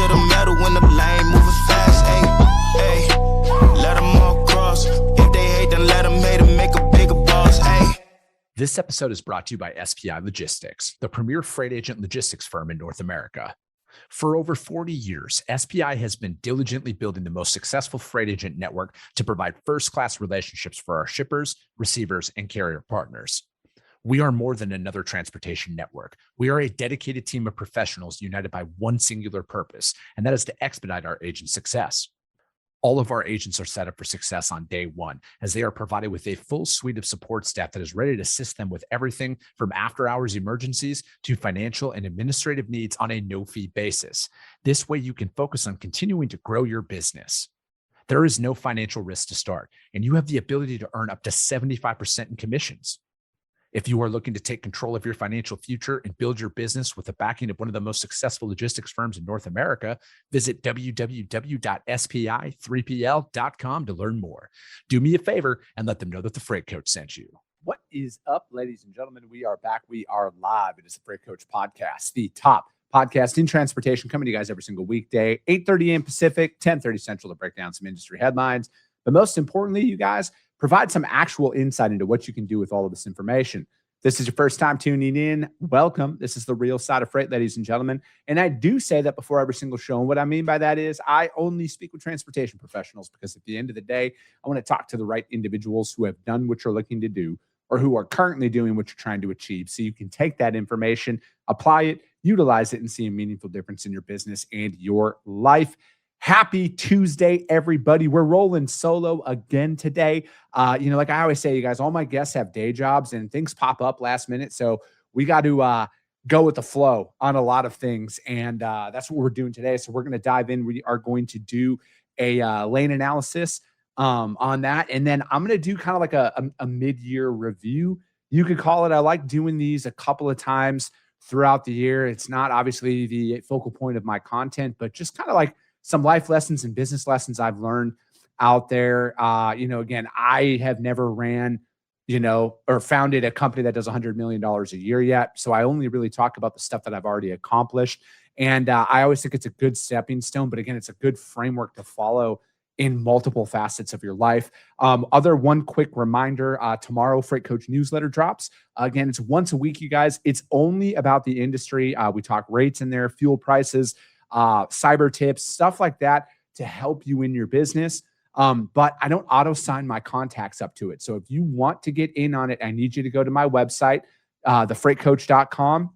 to the metal when the lane moving fast. Hey, let them all cross. If they hate, then let them hate and make a bigger boss. Hey. This episode is brought to you by SPI Logistics, the premier freight agent logistics firm in North America. For over 40 years, SPI has been diligently building the most successful freight agent network to provide first-class relationships for our shippers, receivers, and carrier partners. We are more than another transportation network. We are a dedicated team of professionals united by one singular purpose, and that is to expedite our agents' success. All of our agents are set up for success on day one, as they are provided with a full suite of support staff that is ready to assist them with everything from after-hours emergencies to financial and administrative needs on a no-fee basis. This way, you can focus on continuing to grow your business. There is no financial risk to start, and you have the ability to earn up to 75% in commissions. If you are looking to take control of your financial future and build your business with the backing of one of the most successful logistics firms in North America, visit www.spi3pl.com to learn more. Do me a favor and let them know that the Freight Coach sent you. What is up, ladies and gentlemen? We are back. We are live. It is the Freight Coach Podcast, the top podcast in transportation, coming to you guys every single weekday, 8:30 a.m. Pacific, 10:30 Central, to break down some industry headlines. But most importantly, you guys, provide some actual insight into what you can do with all of this information. This is your first time tuning in. Welcome. This is the real side of freight, ladies and gentlemen. And I do say that before every single show. And what I mean by that is I only speak with transportation professionals, because at the end of the day, I want to talk to the right individuals who have done what you're looking to do or who are currently doing what you're trying to achieve. So you can take that information, apply it, utilize it, and see a meaningful difference in your business and your life. Happy Tuesday, everybody. We're rolling solo again today. Like I always say, you guys, all my guests have day jobs and things pop up last minute. So we got to go with the flow on a lot of things. And that's what we're doing today. So we're going to dive in. We are going to do a lane analysis on that. And then I'm going to do kind of like a mid-year review. You could call it. I like doing these a couple of times throughout the year. It's not obviously the focal point of my content, but just kind of like some life lessons and business lessons I've learned out there. Again, I have never ran, or founded a company that does $100 million a year yet. So I only really talk about the stuff that I've already accomplished. And I always think it's a good stepping stone, but again, it's a good framework to follow in multiple facets of your life. One quick reminder, tomorrow Freight Coach newsletter drops. Again, it's once a week, you guys. It's only about the industry. We talk rates in there, fuel prices, cyber tips, stuff like that to help you in your business. But I don't auto sign my contacts up to it. So if you want to get in on it, I need you to go to my website, thefreightcoach.com.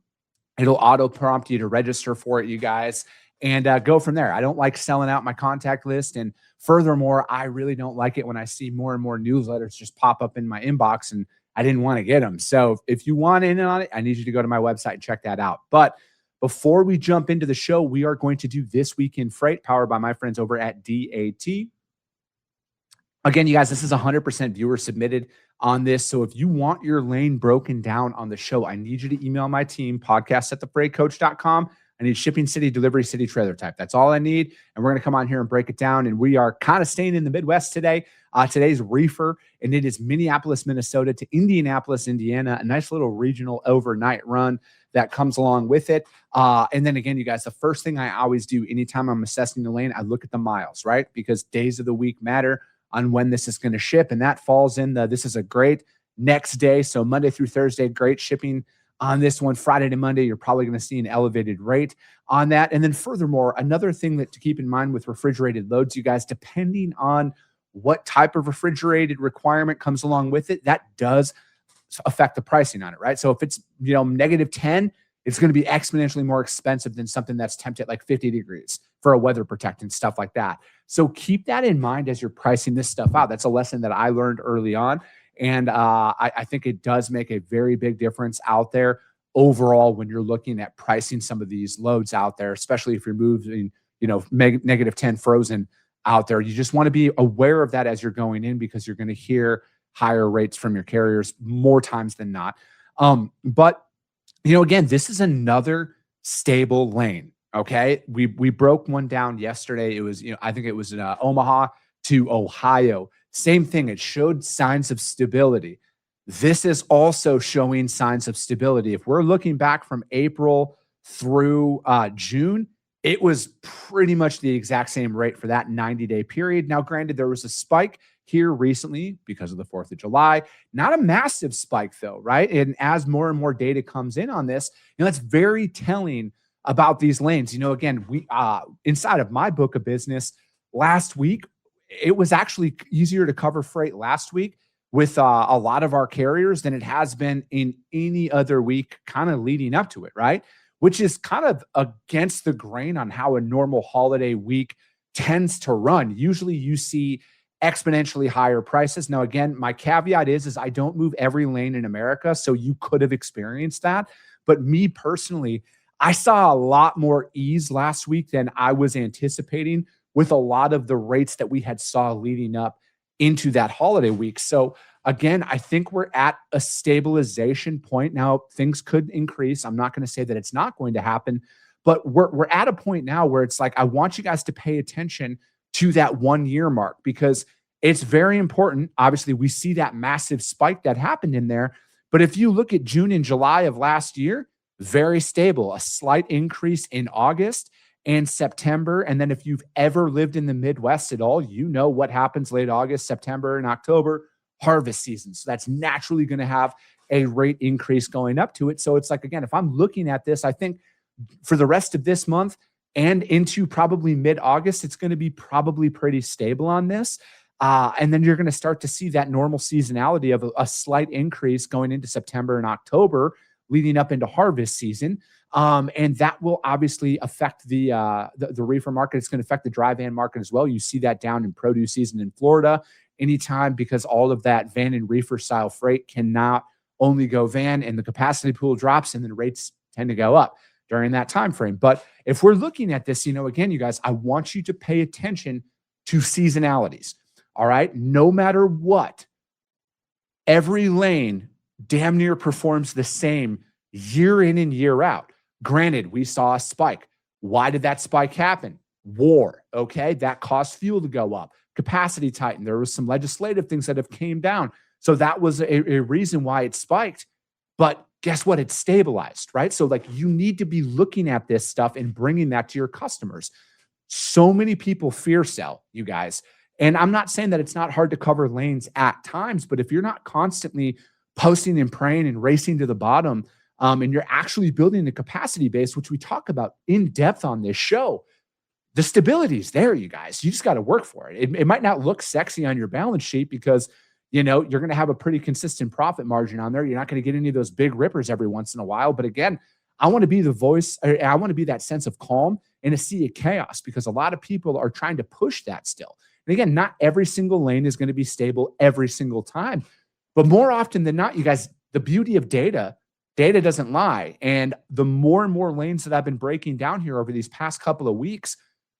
It'll auto prompt you to register for it, you guys, and go from there. I don't like selling out my contact list. And furthermore, I really don't like it when I see more and more newsletters just pop up in my inbox and I didn't want to get them. So if you want in on it, I need you to go to my website and check that out. But before we jump into the show, we are going to do This Week in Freight, powered by my friends over at DAT. Again, you guys, this is 100% viewer submitted on this. So if you want your lane broken down on the show, I need you to email my team, podcast@thefreightcoach.com. I need shipping city, delivery city, trailer type. That's all I need. And we're going to come on here and break it down. And we are kind of staying in the Midwest today. Today's reefer, and it is Minneapolis, Minnesota to Indianapolis, Indiana, a nice little regional overnight run that comes along with it. And then again, you guys, the first thing I always do anytime I'm assessing the lane, I look at the miles, right? Because days of the week matter on when this is going to ship. And that falls in this is a great next day. So Monday through Thursday, great shipping on this one. Friday to Monday, you're probably going to see an elevated rate on that. And then furthermore, another thing that to keep in mind with refrigerated loads, you guys, depending on what type of refrigerated requirement comes along with it, that does affect the pricing on it, right? So if it's, -10, it's going to be exponentially more expensive than something that's temped at like 50 degrees for a weather protectant, stuff like that. So keep that in mind as you're pricing this stuff out. That's a lesson that I learned early on. And I think it does make a very big difference out there overall when you're looking at pricing some of these loads out there, especially if you're moving, -10 frozen out there. You just want to be aware of that as you're going in, because you're going to hear higher rates from your carriers more times than not. But again, this is another stable lane. Okay. We broke one down yesterday. It was, I think it was Omaha to Ohio. Same thing. It showed signs of stability. This is also showing signs of stability. If we're looking back from April through June, it was pretty much the exact same rate for that 90-day period. Now, granted, there was a spike here recently because of the 4th of July. Not a massive spike, though, right? And as more and more data comes in on this, that's very telling about these lanes. Again, we inside of my book of business last week, it was actually easier to cover freight last week with a lot of our carriers than it has been in any other week kind of leading up to it, right? Which is kind of against the grain on how a normal holiday week tends to run. Usually you see exponentially higher prices. Now, again, my caveat is I don't move every lane in America, so you could have experienced that. But me personally, I saw a lot more ease last week than I was anticipating with a lot of the rates that we had saw leading up into that holiday week. So again, I think we're at a stabilization point. Now, things could increase. I'm not going to say that it's not going to happen, but we're at a point now where it's like, I want you guys to pay attention to that 1 year mark because it's very important. Obviously, we see that massive spike that happened in there. But if you look at June and July of last year, very stable, a slight increase in August and September. And then if you've ever lived in the Midwest at all, you know what happens late August, September, and October, harvest season. So that's naturally going to have a rate increase going up to it. So it's like, again, if I'm looking at this, I think for the rest of this month and into probably mid-August, it's going to be probably pretty stable on this. And then you're going to start to see that normal seasonality of a slight increase going into September and October, leading up into harvest season. And that will obviously affect the reefer market. It's going to affect the dry van market as well. You see that down in produce season in Florida anytime because all of that van and reefer style freight cannot only go van and the capacity pool drops and then rates tend to go up during that time frame. But if we're looking at this, again, you guys, I want you to pay attention to seasonalities. All right. No matter what, every lane damn near performs the same year in and year out. Granted, we saw a spike. Why did that spike happen? War. Okay. That caused fuel to go up. Capacity tightened. There was some legislative things that have came down. So that was a reason why it spiked. But guess what? It's stabilized, right? So like you need to be looking at this stuff and bringing that to your customers. So many people fear sell, you guys. And I'm not saying that it's not hard to cover lanes at times, but if you're not constantly posting and praying and racing to the bottom, and you're actually building a capacity base, which we talk about in depth on this show, the stability is there, you guys. You just got to work for it. It might not look sexy on your balance sheet because, you're going to have a pretty consistent profit margin on there. You're not going to get any of those big rippers every once in a while. But again, I want to be the voice. I want to be that sense of calm in a sea of chaos because a lot of people are trying to push that still. And again, not every single lane is going to be stable every single time. But more often than not, you guys, the beauty of data doesn't lie. And the more and more lanes that I've been breaking down here over these past couple of weeks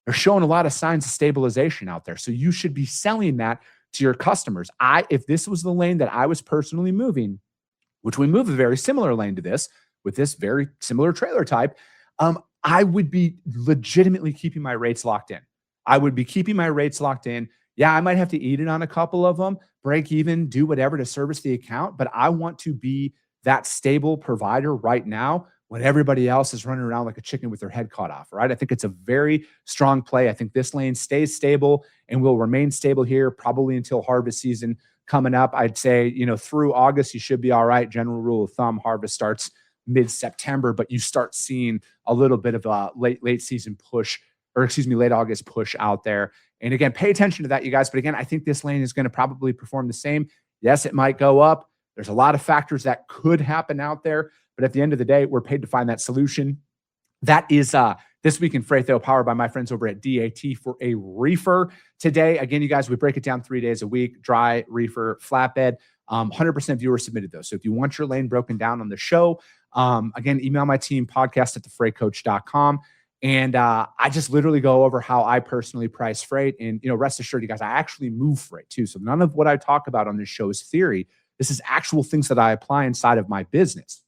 are showing a lot of signs of stabilization out there. So you should be selling that to your customers. If this was the lane that I was personally moving, which we move a very similar lane to this with this very similar trailer type, I would be legitimately keeping my rates locked in. I would be keeping my rates locked in. Yeah, I might have to eat it on a couple of them, break even, do whatever to service the account, but I want to be that stable provider right now when everybody else is running around like a chicken with their head cut off, right? I think it's a very strong play. I think this lane stays stable and will remain stable here probably until harvest season coming up. I'd say, through August, you should be all right. General rule of thumb, harvest starts mid-September, but you start seeing a little bit of a late season push, late August push out there. And again, pay attention to that, you guys. But again, I think this lane is going to probably perform the same. Yes, it might go up. There's a lot of factors that could happen out there. But at the end of the day, we're paid to find that solution. That is This Week in Freight, though, powered by my friends over at DAT for a reefer today. Again, you guys, we break it down 3 days a week, dry, reefer, flatbed. 100% viewer submitted those. So if you want your lane broken down on the show, again, email my team, podcast@thefreightcoach.com. And I just literally go over how I personally price freight. And, rest assured, you guys, I actually move freight too. So none of what I talk about on this show is theory. This is actual things that I apply inside of my business.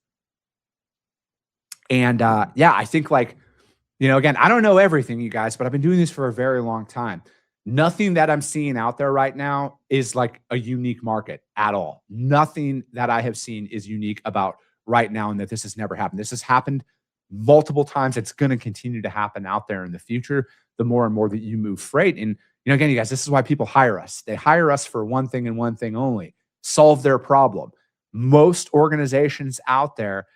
And I think again, I don't know everything, you guys, but I've been doing this for a very long time. Nothing that I'm seeing out there right now is like a unique market at all. Nothing that I have seen is unique about right now and that this has never happened. This has happened multiple times. It's going to continue to happen out there in the future, the more and more that you move freight. And, again, you guys, this is why people hire us. They hire us for one thing and one thing only: solve their problem. Most organizations out there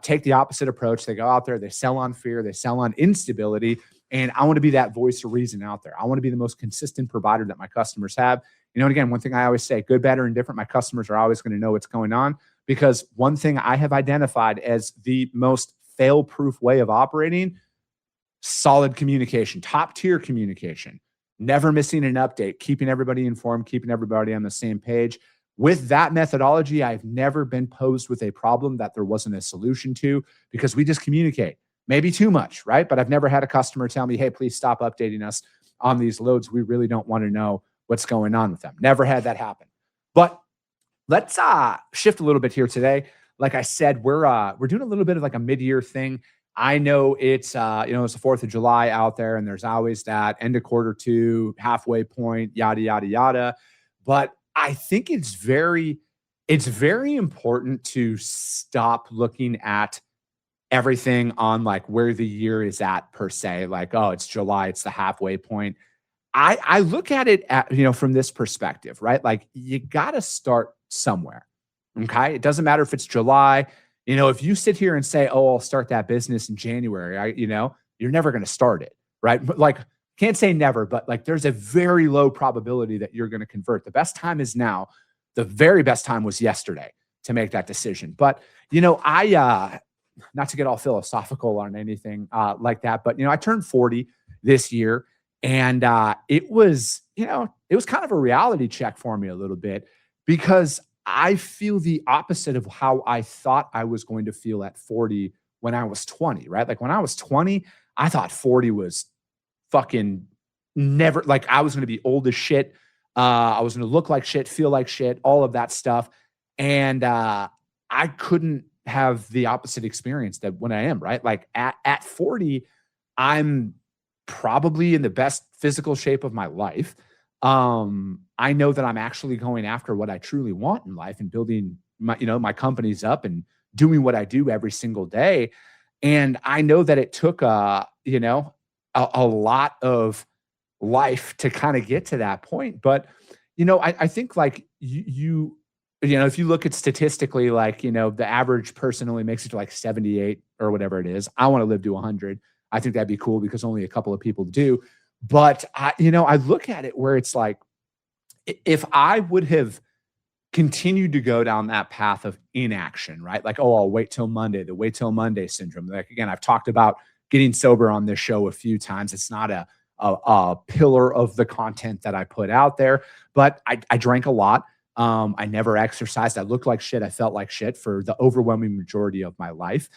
take the opposite approach. They go out there, they sell on fear, they sell on instability. And I want to be that voice of reason out there. I want to be the most consistent provider that my customers have. And again, one thing I always say: good, bad, or indifferent, my customers are always going to know what's going on, because one thing I have identified as the most fail-proof way of operating: solid communication, top-tier communication, never missing an update, keeping everybody informed, keeping everybody on the same page. With that methodology, I've never been posed with a problem that there wasn't a solution to, because we just communicate. Maybe too much, right? But I've never had a customer tell me, hey, please stop updating us on these loads. We really don't want to know what's going on with them. Never had that happen. But let's shift a little bit here today. Like I said, we're doing a little bit of like a mid-year thing. I know it's it's the 4th of July out there, and there's always that end of quarter two, halfway point, yada, yada, yada. But I think it's very important to stop looking at everything on like where the year is at per se. Like, oh, it's July, it's the halfway point. I look at it from this perspective, right? Like, you got to start somewhere. Okay. It doesn't matter if it's July. If you sit here and say, oh, I'll start that business in January, you're never going to start it. Right. But like, can't say never, but like, there's a very low probability that you're going to convert. The best time is now. The very best time was yesterday to make that decision. But, not to get all philosophical on anything like that, but, I turned 40 this year, and it was kind of a reality check for me a little bit, because I feel the opposite of how I thought I was going to feel at 40 when I was 20, right? Like, when I was 20, I thought 40 was fucking never, like, I was going to be old as shit. I was going to look like shit, feel like shit, all of that stuff. And I couldn't have the opposite experience that when I am, right? Like, at 40, I'm probably in the best physical shape of my life. I know that I'm actually going after what I truly want in life and building my companies up and doing what I do every single day. And I know that it took a lot of life to kind of get to that point. But, I think like if you look at statistically, like, the average person only makes it to like 78 or whatever it is. I want to live to 100. I think that'd be cool, because only a couple of people do. But I look at it where it's like, if I would have continued to go down that path of inaction, right? Like, oh, I'll wait till Monday, the wait till Monday syndrome. Like, again, I've talked about getting sober on this show a few times. It's not a pillar of the content that I put out there, but I drank a lot. I never exercised. I looked like shit. I felt like shit for the overwhelming majority of my life.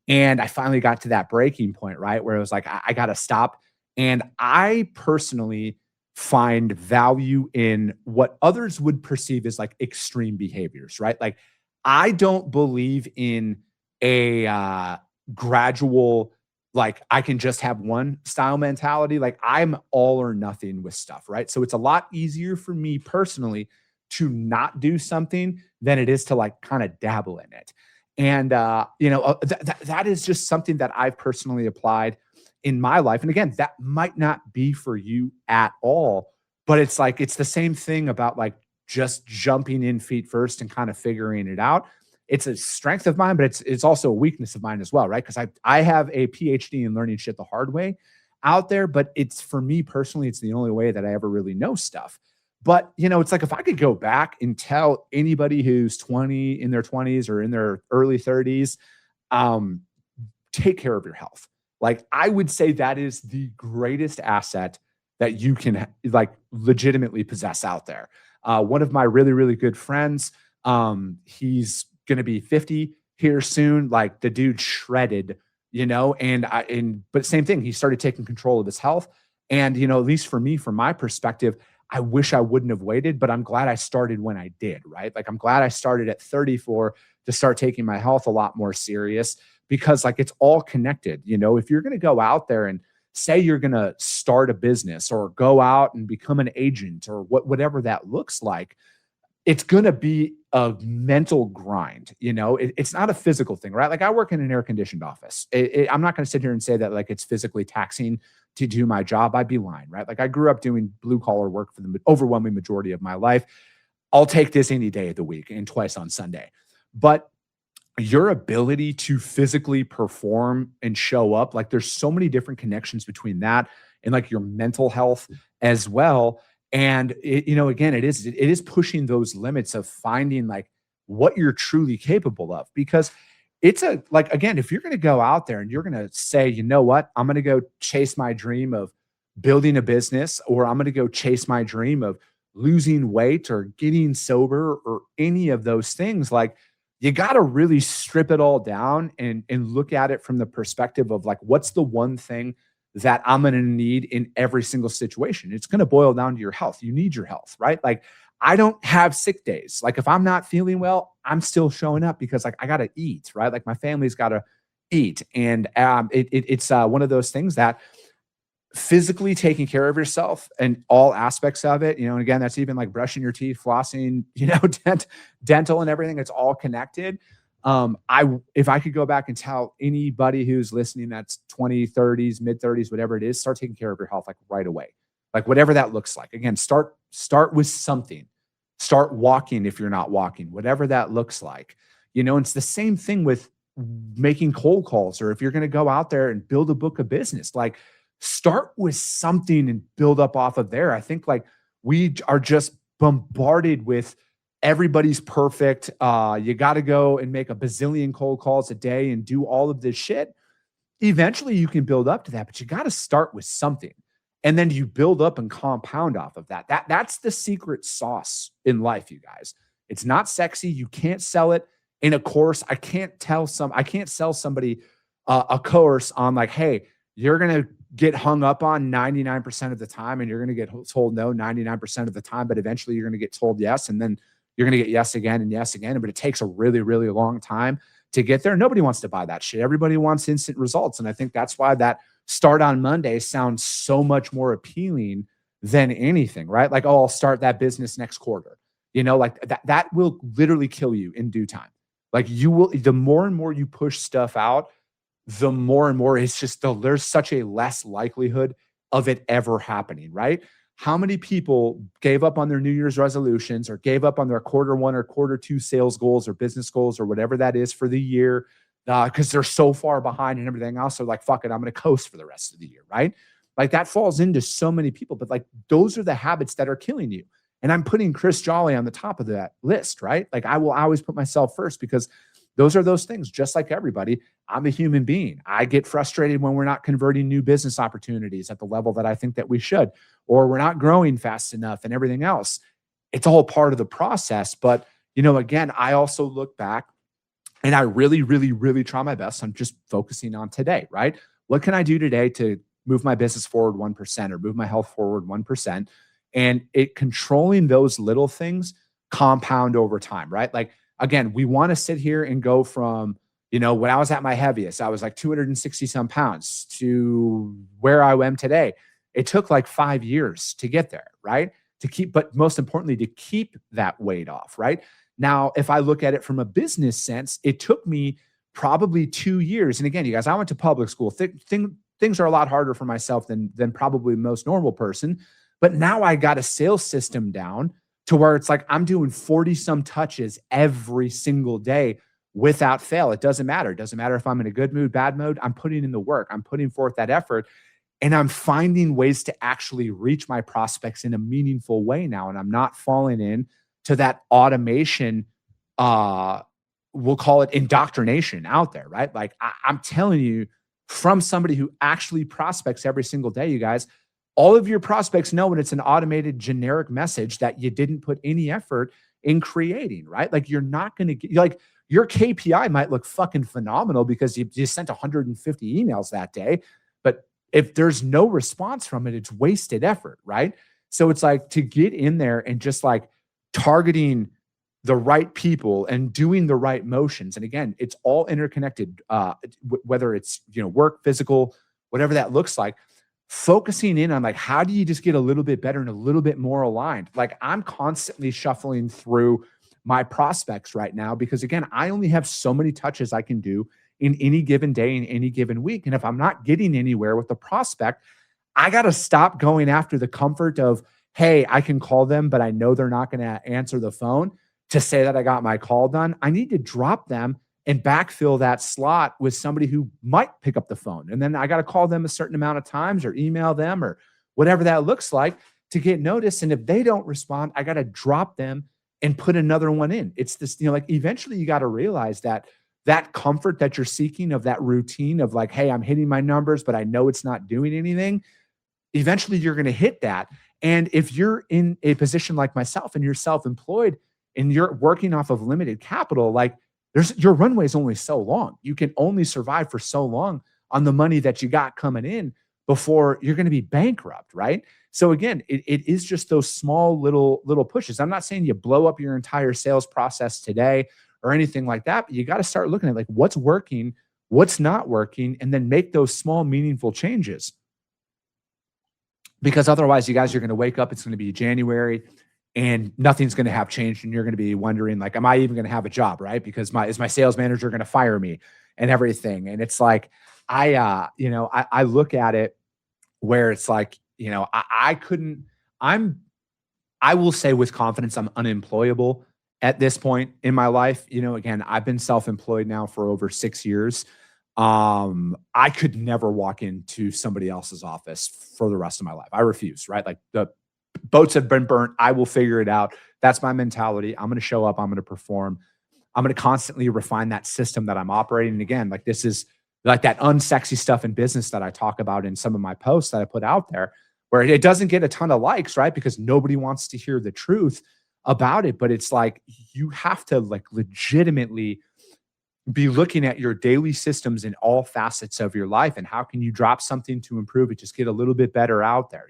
And I finally got to that breaking point, right? Where it was like, I got to stop. And I personally find value in what others would perceive as like extreme behaviors, right? Like, I don't believe in a gradual, like, I can just have one style mentality. Like, I'm all or nothing with stuff, right? So it's a lot easier for me personally to not do something than it is to like kind of dabble in it. And, that is just something that I've personally applied in my life. And again, that might not be for you at all, but it's like, it's the same thing about like just jumping in feet first and kind of figuring it out. It's a strength of mine, but it's also a weakness of mine as well, right? Because I have a PhD in learning shit the hard way out there, but it's, for me personally, it's the only way that I ever really know stuff. But, it's like, if I could go back and tell anybody who's in their 20s or in their early 30s, take care of your health. Like, I would say that is the greatest asset that you can like legitimately possess out there. One of my really, really good friends, he's going to be 50 here soon. Like, the dude shredded, but same thing. He started taking control of his health. And, at least for me, from my perspective, I wish I wouldn't have waited, but I'm glad I started when I did, right? Like, I'm glad I started at 34 to start taking my health a lot more serious, because like, it's all connected. If you're going to go out there and say you're going to start a business or go out and become an agent or whatever that looks like, it's going to be a mental grind. It's not a physical thing, right? Like I work in an air conditioned office. I'm not going to sit here and say that like it's physically taxing to do my job. I'd be lying, right? Like I grew up doing blue collar work for the overwhelming majority of my life. I'll take this any day of the week and twice on Sunday. But your ability to physically perform and show up, like there's so many different connections between that and like your mental health as well. And again, it is pushing those limits of finding like what you're truly capable of, because it's again, if you're going to go out there and you're going to say, you know what, I'm going to go chase my dream of building a business, or I'm going to go chase my dream of losing weight or getting sober or any of those things, like you got to really strip it all down and look at it from the perspective of like, what's the one thing that I'm going to need in every single situation? It's going to boil down to your health. You need your health, right? Like I don't have sick days. Like if I'm not feeling well, I'm still showing up because like I got to eat, right? Like my family's got to eat. And it's one of those things that physically taking care of yourself and all aspects of it, and again, that's even like brushing your teeth, flossing, dental and everything. It's all connected. If I could go back and tell anybody who's listening that's 20, 30s, mid 30s, whatever it is, start taking care of your health like right away. Like whatever that looks like. Again, start with something. Start walking if you're not walking, whatever that looks like. It's the same thing with making cold calls, or if you're going to go out there and build a book of business, like start with something and build up off of there. I think like we are just bombarded with everybody's perfect. You got to go and make a bazillion cold calls a day and do all of this shit. Eventually you can build up to that, but you got to start with something. And then you build up and compound off of that. That's the secret sauce in life, you guys. It's not sexy. You can't sell it in a course. I can't sell somebody a course on like, hey, you're going to get hung up on 99% of the time, and you're going to get told no 99% of the time, but eventually you're going to get told yes. And then you're going to get yes again and yes again. But it takes a really, really long time to get there. Nobody wants to buy that shit. Everybody wants instant results. And I think that's why that start on Monday sounds so much more appealing than anything, right? Like, oh, I'll start that business next quarter. Like that will literally kill you in due time. Like the more and more you push stuff out, the more and more it's just there's such a less likelihood of it ever happening, right? How many people gave up on their New Year's resolutions or gave up on their quarter one or quarter two sales goals or business goals or whatever that is for the year because they're so far behind and everything else? So like, fuck it, I'm going to coast for the rest of the year, right? Like that falls into so many people, but like those are the habits that are killing you. And I'm putting Chris Jolly on the top of that list, right? Like I will always put myself first because those are those things. Just like everybody, I'm a human being. I get frustrated when we're not converting new business opportunities at the level that I think that we should, or we're not growing fast enough and everything else. It's all part of the process. But, again, I also look back and I really, really, really try my best. I'm just focusing on today, right? What can I do today to move my business forward 1% or move my health forward 1%? And controlling those little things compound over time, right? Like, again, we want to sit here and go from, when I was at my heaviest, I was like 260 some pounds to where I am today. It took like 5 years to get there, right? But most importantly, to keep that weight off, right? Now, if I look at it from a business sense, it took me probably 2 years. And again, you guys, I went to public school. Things are a lot harder for myself than probably most normal person. But now I got a sales system down to where it's like I'm doing 40 some touches every single day without fail. It doesn't matter. It doesn't matter if I'm in a good mood, bad mood. I'm putting in the work. I'm putting forth that effort. And I'm finding ways to actually reach my prospects in a meaningful way now. And I'm not falling in to that automation, we'll call it indoctrination out there, right? Like I'm telling you from somebody who actually prospects every single day, you guys, all of your prospects know when it's an automated generic message that you didn't put any effort in creating, right? Like you're not going to get, like your KPI might look fucking phenomenal because you sent 150 emails that day. But if there's no response from it, it's wasted effort, right? So it's like to get in there and just like targeting the right people and doing the right motions. And again, it's all interconnected, whether it's, work, physical, whatever that looks like. focusing in on like, how do you just get a little bit better and a little bit more aligned? Like I'm constantly shuffling through my prospects right now because again, I only have so many touches I can do in any given day, in any given week. And if I'm not getting anywhere with the prospect, I got to stop going after the comfort of, hey, I can call them, but I know they're not going to answer the phone to say that I got my call done. I need to drop them and backfill that slot with somebody who might pick up the phone. And then I got to call them a certain amount of times or email them or whatever that looks like to get noticed. And if they don't respond, I got to drop them and put another one in. It's this, like eventually you got to realize that that comfort that you're seeking of that routine of like, hey, I'm hitting my numbers, but I know it's not doing anything. Eventually you're going to hit that. And if you're in a position like myself and you're self-employed and you're working off of limited capital, like your runway is only so long. You can only survive for so long on the money that you got coming in before you're going to be bankrupt, right? So again, it is just those small little pushes. I'm not saying you blow up your entire sales process today or anything like that, but you got to start looking at like what's working, what's not working, and then make those small, meaningful changes. Because otherwise, you guys are going to wake up, it's going to be January, and nothing's going to have changed, and you're going to be wondering, like, am I even going to have a job, right? Because is my sales manager going to fire me and everything? And it's like, I look at it where it's like, I will say with confidence, I'm unemployable at this point in my life. Again, I've been self-employed now for over 6 years. I could never walk into somebody else's office for the rest of my life. I refuse, right? Like the boats have been burnt. I will figure it out. That's my mentality. I'm going to show up. I'm going to perform. I'm going to constantly refine that system that I'm operating. And again, like this is like that unsexy stuff in business that I talk about in some of my posts that I put out there, where it doesn't get a ton of likes, right? Because nobody wants to hear the truth about it. But it's like, you have to like legitimately be looking at your daily systems in all facets of your life. And how can you drop something to improve it? Just get a little bit better out there.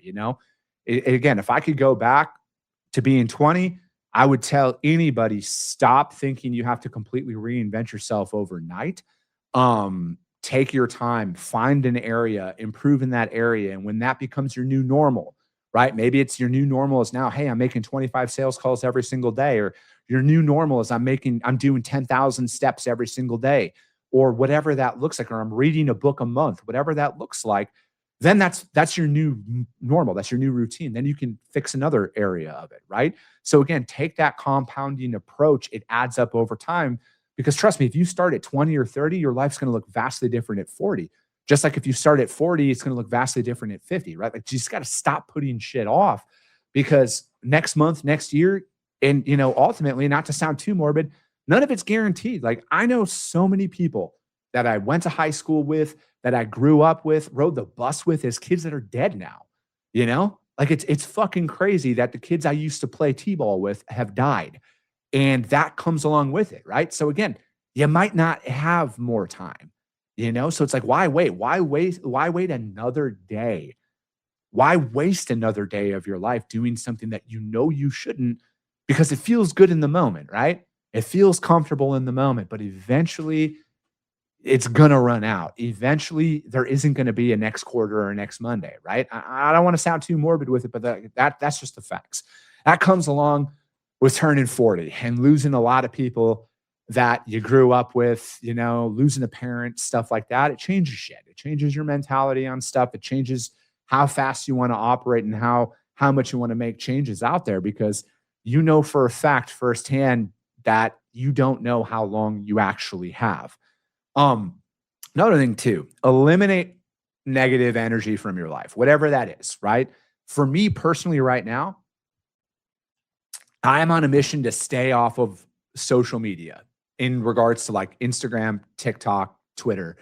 Again, if I could go back to being 20, I would tell anybody, stop thinking you have to completely reinvent yourself overnight. Take your time, find an area, improve in that area. And when that becomes your new normal, right? Maybe it's your new normal is now, hey, I'm making 25 sales calls every single day, or your new normal is I'm doing 10,000 steps every single day, or whatever that looks like, or I'm reading a book a month, whatever that looks like. Then that's your new normal. That's your new routine. Then you can fix another area of it, right? So again, take that compounding approach. It adds up over time, because trust me, if you start at 20 or 30, your life's going to look vastly different at 40. Just like if you start at 40, it's going to look vastly different at 50, right? Like you just got to stop putting shit off, because next month, next year, and ultimately, not to sound too morbid, none of it's guaranteed. Like I know so many people that I went to high school with, that I grew up with, rode the bus with as kids that are dead now. Like it's fucking crazy that the kids I used to play t-ball with have died. And that comes along with it, right? So again, you might not have more time, So it's like, why wait? Why wait another day? Why waste another day of your life doing something that you shouldn't, because it feels good in the moment, right? It feels comfortable in the moment, but eventually it's going to run out. Eventually there isn't going to be a next quarter or next Monday, right? I don't want to sound too morbid with it, but that's just the facts. That comes along with turning 40 and losing a lot of people that you grew up with, losing a parent, stuff like that. It changes shit. It changes your mentality on stuff. It changes how fast you want to operate and how much you want to make changes out there, because for a fact firsthand that you don't know how long you actually have. Another thing too, eliminate negative energy from your life, whatever that is, right? For me personally right now, I'm on a mission to stay off of social media in regards to like Instagram, TikTok, Twitter.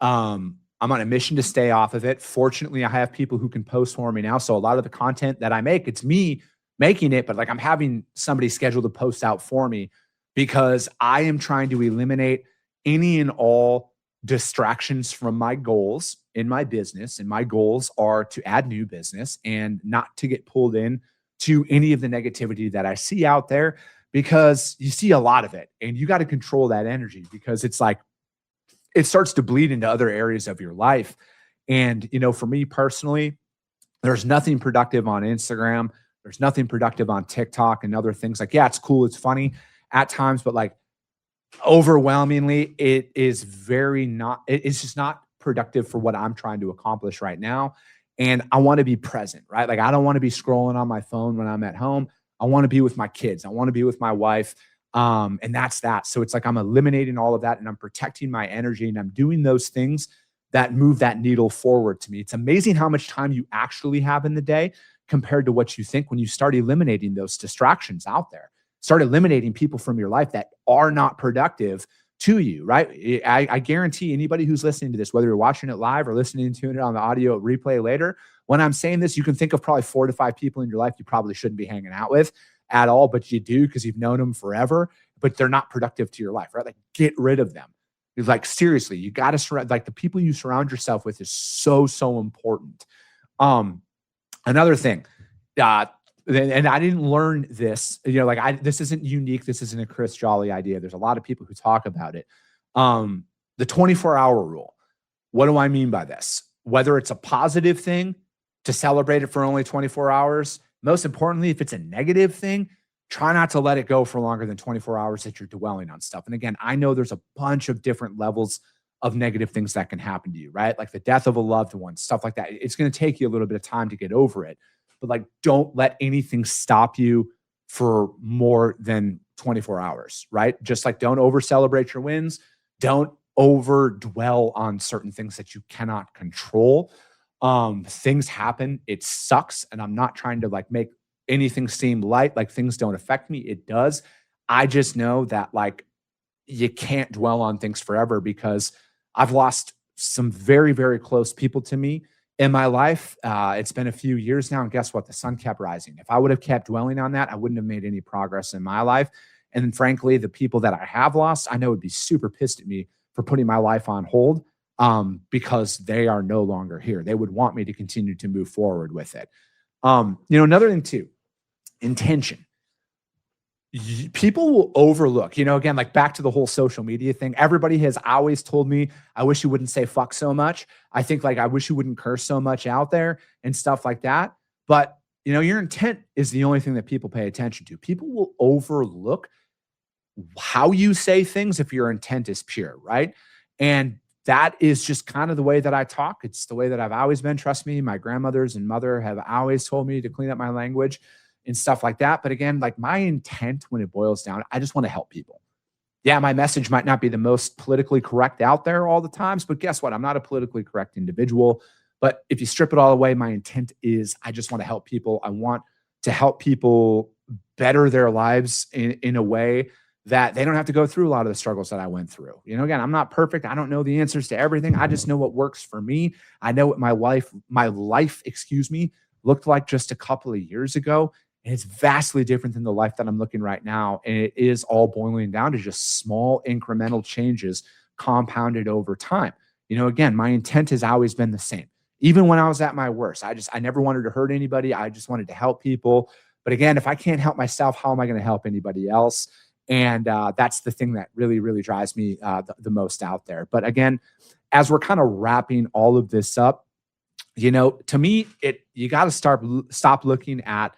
I'm on a mission to stay off of it. Fortunately, I have people who can post for me now. So a lot of the content that I make, it's me making it, but like I'm having somebody scheduled to post out for me, because I am trying to eliminate any and all distractions from my goals in my business. And my goals are to add new business and not to get pulled in to any of the negativity that I see out there, because you see a lot of it and you got to control that energy, because it's like, it starts to bleed into other areas of your life. And, for me personally, There's nothing productive on Instagram. There's nothing productive on TikTok and other things. Like, yeah, it's cool. It's funny at times, but like overwhelmingly, it's just not productive for what I'm trying to accomplish right now. And I want to be present, right? Like, I don't want to be scrolling on my phone when I'm at home. I want to be with my kids. I want to be with my wife. And that's that. So it's like I'm eliminating all of that and I'm protecting my energy and I'm doing those things that move that needle forward to me. It's amazing how much time you actually have in the day compared to what you think when you start eliminating those distractions out there. Start eliminating people from your life that are not productive to you, right? I guarantee anybody who's listening to this, whether you're watching it live or listening to it on the audio replay later, when I'm saying this, you can think of probably 4 to 5 people in your life you probably shouldn't be hanging out with at all, but you do because you've known them forever, but they're not productive to your life, right? Like, get rid of them. It's like, seriously, you got to surround, like, the people you surround yourself with is so, so important. Another thing, and I didn't learn this, this isn't unique. This isn't a Chris Jolly idea. There's a lot of people who talk about it. The 24-hour rule. What do I mean by this? Whether it's a positive thing to celebrate it for only 24 hours, most importantly, if it's a negative thing, try not to let it go for longer than 24 hours that you're dwelling on stuff. And again, I know there's a bunch of different levels of negative things that can happen to you, right? Like the death of a loved one, stuff like that. It's going to take you a little bit of time to get over it. But like, don't let anything stop you for more than 24 hours, right? Just like, don't over celebrate your wins. Don't over dwell on certain things that you cannot control. Things happen. It sucks. And I'm not trying to like make anything seem light, like things don't affect me. It does. I just know that like you can't dwell on things forever because I've lost some very, very close people to me in my life. It's been a few years now, and guess what? The sun kept rising. If I would have kept dwelling on that, I wouldn't have made any progress in my life. And then frankly, the people that I have lost, I know would be super pissed at me for putting my life on hold because they are no longer here. They would want me to continue to move forward with it. Another thing too, intention. People will overlook, again, like back to the whole social media thing. Everybody has always told me, I wish you wouldn't say fuck so much. I think like, I wish you wouldn't curse so much out there and stuff like that. But, your intent is the only thing that people pay attention to. People will overlook how you say things if your intent is pure, right? And that is just kind of the way that I talk. It's the way that I've always been. Trust me, my grandmothers and mother have always told me to clean up my language and stuff like that. But again, like my intent when it boils down, I just want to help people. Yeah, my message might not be the most politically correct out there all the times, but guess what? I'm not a politically correct individual. But if you strip it all away, my intent is I just want to help people. I want to help people better their lives in a way that they don't have to go through a lot of the struggles that I went through. Again, I'm not perfect. I don't know the answers to everything. I just know what works for me. I know what my life, looked like just a couple of years ago. And it's vastly different than the life that I'm looking right now. And it is all boiling down to just small incremental changes compounded over time. Again, my intent has always been the same. Even when I was at my worst, I never wanted to hurt anybody. I just wanted to help people. But again, if I can't help myself, how am I going to help anybody else? And that's the thing that really, really drives me the most out there. But again, as we're kind of wrapping all of this up, to me, you got to stop looking at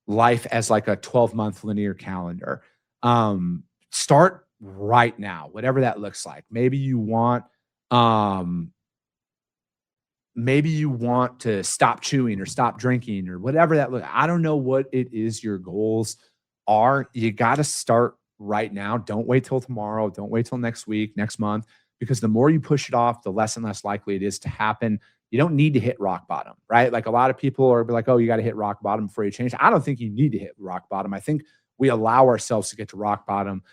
life as like a 12-month linear calendar. Start right now, whatever that looks like. Maybe you want to stop chewing or stop drinking or whatever that looks. I don't know what it is your goals are. You got to start right now. Don't wait till tomorrow. Don't wait till next week, next month, because the more you push it off, the less and less likely it is to happen. You don't need to hit rock bottom, right? Like a lot of people are like, oh, you got to hit rock bottom before you change. I don't think you need to hit rock bottom. I think we allow ourselves to get to rock bottom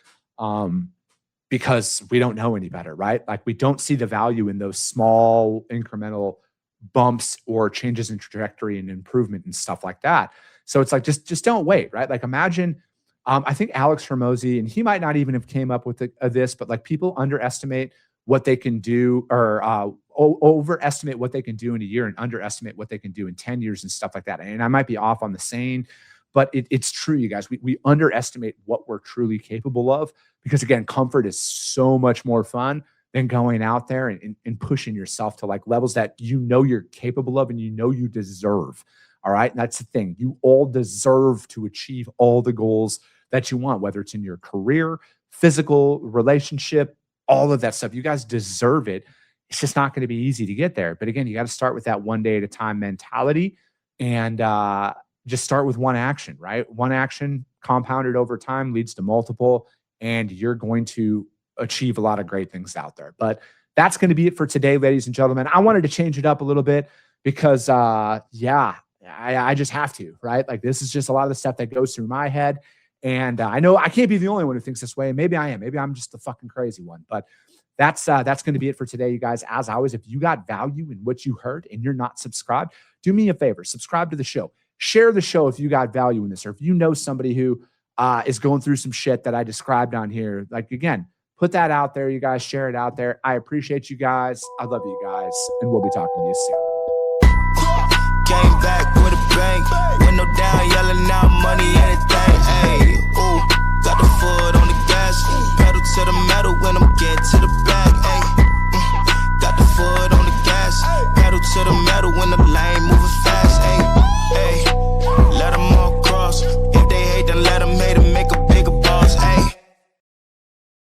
because we don't know any better, right? Like we don't see the value in those small incremental bumps or changes in trajectory and improvement and stuff like that. So it's like, just don't wait, right? Like imagine, I think Alex Hormozy, and he might not even have came up with this, but like people underestimate what they can do or overestimate what they can do in a year and underestimate what they can do in 10 years and stuff like that. And I might be off on the saying, but it's true, you guys. We underestimate what we're truly capable of because, again, comfort is so much more fun than going out there and pushing yourself to like levels that you know you're capable of and you know you deserve. All right. And that's the thing. You all deserve to achieve all the goals that you want, whether it's in your career, physical, relationship, all of that stuff. You guys deserve it. It's just not going to be easy to get there. But again, you got to start with that one day at a time mentality and just start with one action, right? One action compounded over time leads to multiple, and you're going to achieve a lot of great things out there. But that's going to be it for today, ladies and gentlemen. I wanted to change it up a little bit because, I just have to, right? Like this is just a lot of the stuff that goes through my head. And I know I can't be the only one who thinks this way. Maybe I am. Maybe I'm just the fucking crazy one. But that's going to be it for today, you guys. As always, if you got value in what you heard and you're not subscribed, do me a favor, subscribe to the show. Share the show if you got value in this, or if you know somebody who is going through some shit that I described on here. Like, again, put that out there, you guys. Share it out there. I appreciate you guys. I love you guys, and we'll be talking to you soon.